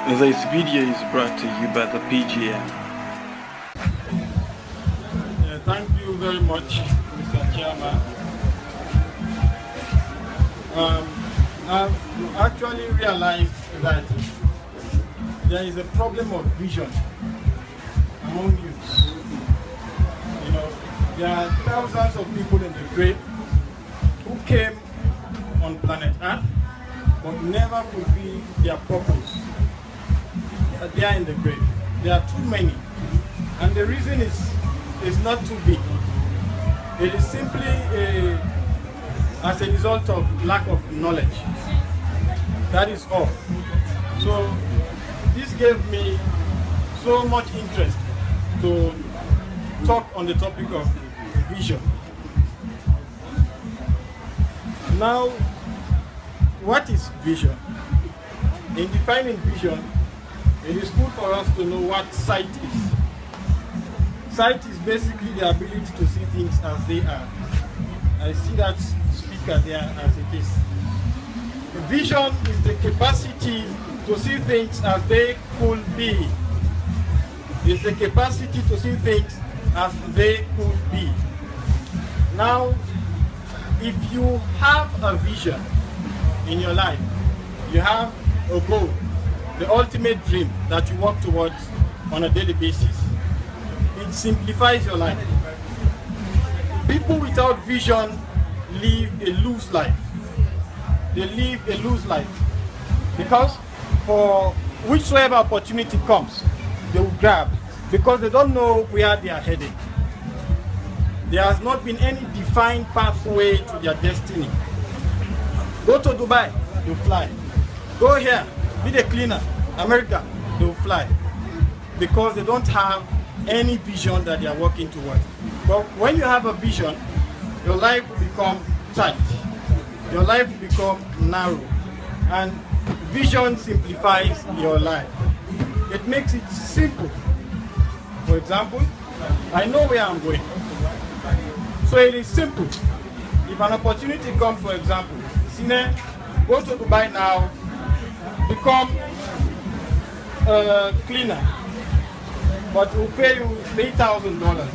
This video is brought to you by the PGM. Thank you very much, Mr. Chairman. I've actually realized that there is a problem of vision among youths. You know, there are thousands of people in the grave who came on planet Earth but never fulfilled their purpose. They are in the grave. There are too many. And the reason is not too big. It is simply as a result of lack of knowledge. That is all. So this gave me so much interest to talk on the topic of vision. Now, what is vision? In defining vision, it is good for us to know what sight is. Sight is basically the ability to see things as they are. I see that speaker there as it is. Vision is the capacity to see things as they could be. It's the capacity to see things as they could be. Now, if you have a vision in your life, you have a goal, the ultimate dream that you work towards on a daily basis, it simplifies your life. People without vision live a loose life. They live a loose life because for whichsoever opportunity comes, they will grab because they don't know where they are headed. There has not been any defined pathway to their destiny. Go to Dubai, you fly. Go here, be the cleaner, America, they will fly because they don't have any vision that they are working towards. But when you have a vision, your life will become tight. Your life will become narrow. And vision simplifies your life. It makes it simple. For example, I know where I'm going. So it is simple. If an opportunity comes, for example, Sine, go to Dubai now, become a cleaner, but it will pay you $8,000,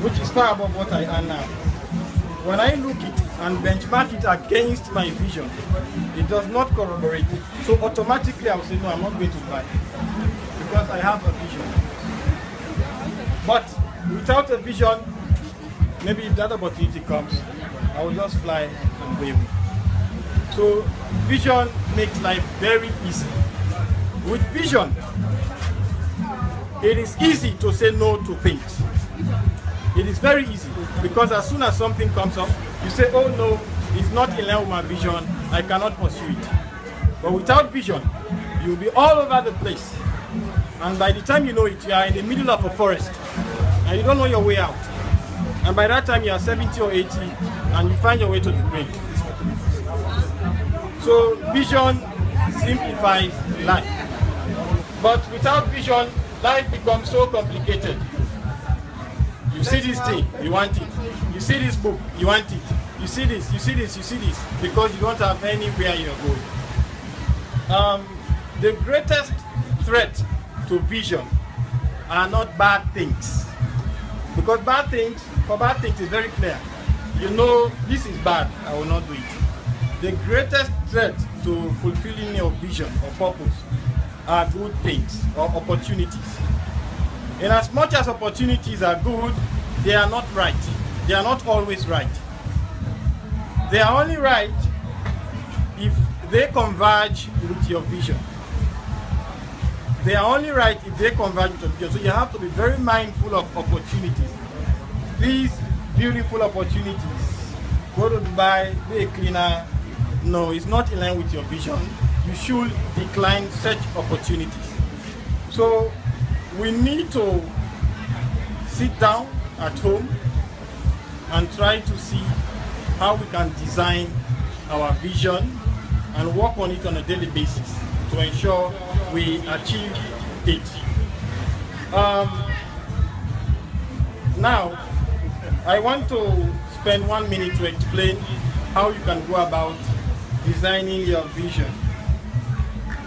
which is far above what I earn now. When I look it and benchmark it against my vision, it does not corroborate it. So automatically I will say, no, I'm not going to buy because I have a vision. But without a vision, maybe if that opportunity comes, I will just fly and wave. So vision makes life very easy. With vision, it is easy to say no to things. It is very easy because as soon as something comes up, you say, oh no, it's not in line with my vision, I cannot pursue it. But without vision, you'll be all over the place. And by the time you know it, you are in the middle of a forest and you don't know your way out. And by that time you are 70 or 80 and you find your way to the grave. So vision simplifies life. But without vision, life becomes so complicated. You see this thing, you want it. You see this book, you want it. You see this, you see this, you see this, because you don't have anywhere you're going. The greatest threat to vision are not bad things. Because for bad things it's very clear. You know, this is bad, I will not do it. The greatest threat to fulfilling your vision or purpose are good things or opportunities. And as much as opportunities are good, they are not right. They are not always right. They are only right if they converge with your vision. They are only right if they converge with your vision. So you have to be very mindful of opportunities. These beautiful opportunities. Go to Dubai, be a cleaner. No, it's not in line with your vision. You should decline such opportunities. So we need to sit down at home and try to see how we can design our vision and work on it on a daily basis to ensure we achieve it. Now, I want to spend 1 minute to explain how you can go about designing your vision.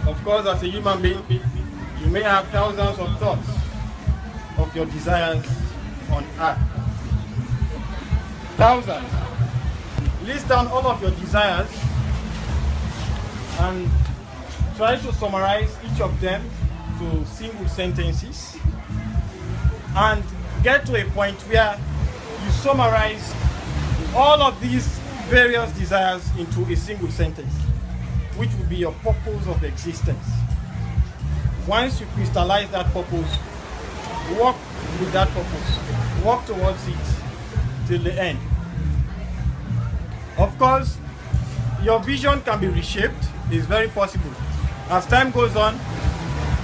Of course, as a human being, you may have thousands of thoughts of your desires on earth. Thousands. List down all of your desires and try to summarize each of them to single sentences and get to a point where you summarize all of these various desires into a single sentence, which will be your purpose of existence. Once you crystallize that purpose, work with that purpose, work towards it till the end. Of course, your vision can be reshaped. It's very possible. As time goes on,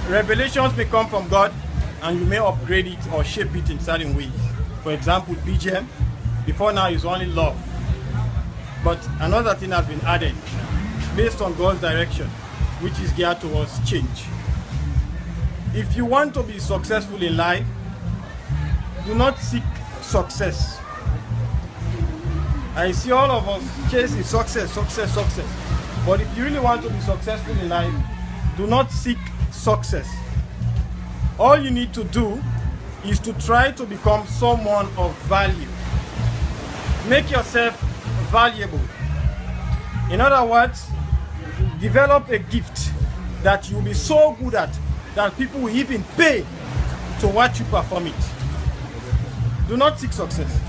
revelations may come from God and you may upgrade it or shape it in certain ways. For example, BGM, before now is only love. But another thing has been added based on God's direction, which is geared towards change. If you want to be successful in life, do not seek success. I see all of us chasing success. But if you really want to be successful in life, do not seek success. All you need to do is to try to become someone of value. Make yourself valuable. In other words, develop a gift that you'll be so good at that people will even pay to watch you perform it. Do not seek success.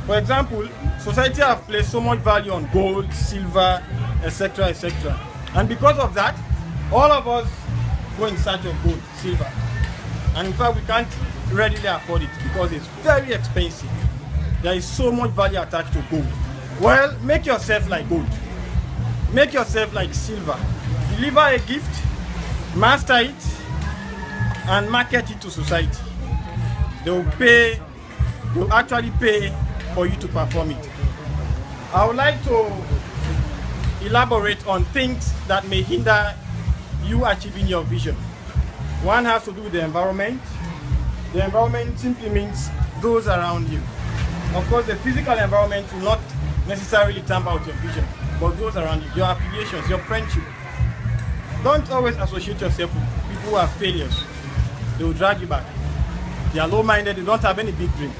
For example, society have placed so much value on gold, silver, etc., etc. And because of that, all of us go in search of gold, silver. And in fact, we can't readily afford it because it's very expensive. There is so much value attached to gold. Well, make yourself like gold. Make yourself like silver. Deliver a gift, master it, and market it to society. They will actually pay for you to perform it. I would like to elaborate on things that may hinder you achieving your vision. One has to do with the environment. The environment simply means those around you. Of course, the physical environment will not necessarily tamper with your vision, but those around you, your affiliations, your friendship. Don't always associate yourself with people who are failures. They will drag you back. They are low-minded, they don't have any big dream.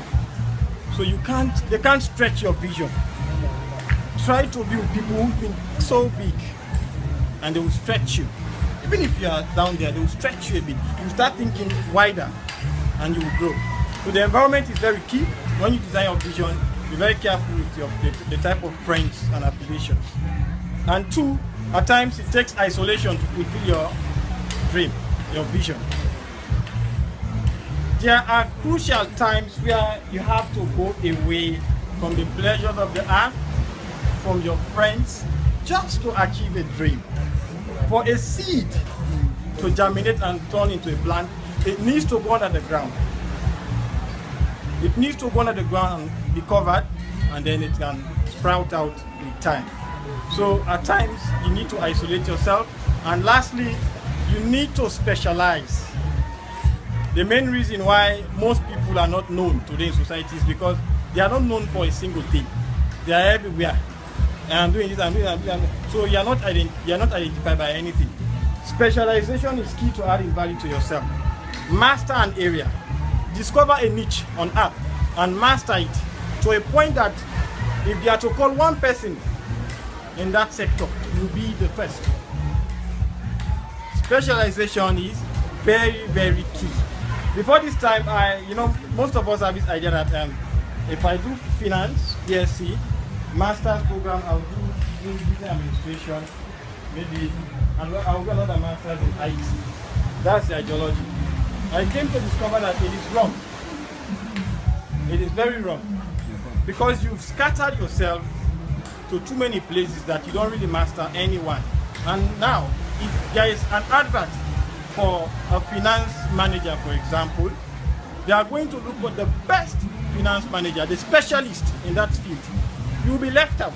So they can't stretch your vision. Try to be with people who've been so big and they will stretch you. Even if you are down there, they will stretch you a bit. You start thinking wider and you will grow. So the environment is very key. When you design your vision, be very careful with the type of friends and affiliations. And two, at times it takes isolation to fulfill your dream, your vision. There are crucial times where you have to go away from the pleasures of the earth, from your friends, just to achieve a dream. For a seed to germinate and turn into a plant, it needs to go under the ground. It needs to go under the ground and be covered, and then it can sprout out with time. So at times, you need to isolate yourself. And lastly, you need to specialize. The main reason why most people are not known today in society is because they are not known for a single thing. They are everywhere. And I'm doing this, I'm doing that. So you are not identified by anything. Specialization is key to adding value to yourself. Master an area. Discover a niche on earth and master it to a point that if you are to call one person in that sector, you'll be the first. Specialization is very, very key. Before this time, most of us have this idea that if I do finance, BSc, master's program, I'll do business administration, maybe, and I'll do another master's in IT. That's the ideology. I came to discover that it is wrong. It is very wrong. Because you've scattered yourself to too many places that you don't really master anyone. And now, if there is an advert for a finance manager, for example, they are going to look for the best finance manager, the specialist in that field. You will be left out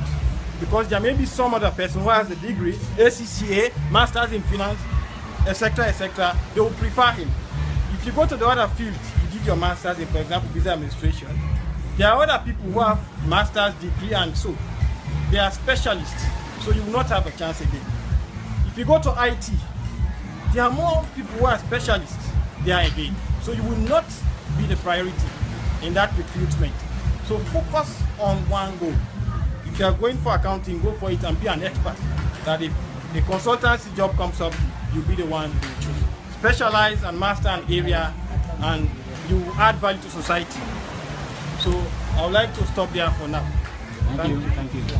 because there may be some other person who has a degree, ACCA, masters in finance, etc., etc. They will prefer him. If you go to the other field, you did your masters in, for example, business administration, there are other people who have master's degree and so they are specialists. So you will not have a chance again. If you go to IT, there are more people who are specialists there again. So you will not be the priority in that recruitment. So focus on one goal. If you are going for accounting, go for it and be an expert. That if the consultancy job comes up, you'll be the one to choose. Specialize and master an area, and you add value to society. So I would like to stop there for now. Thank you.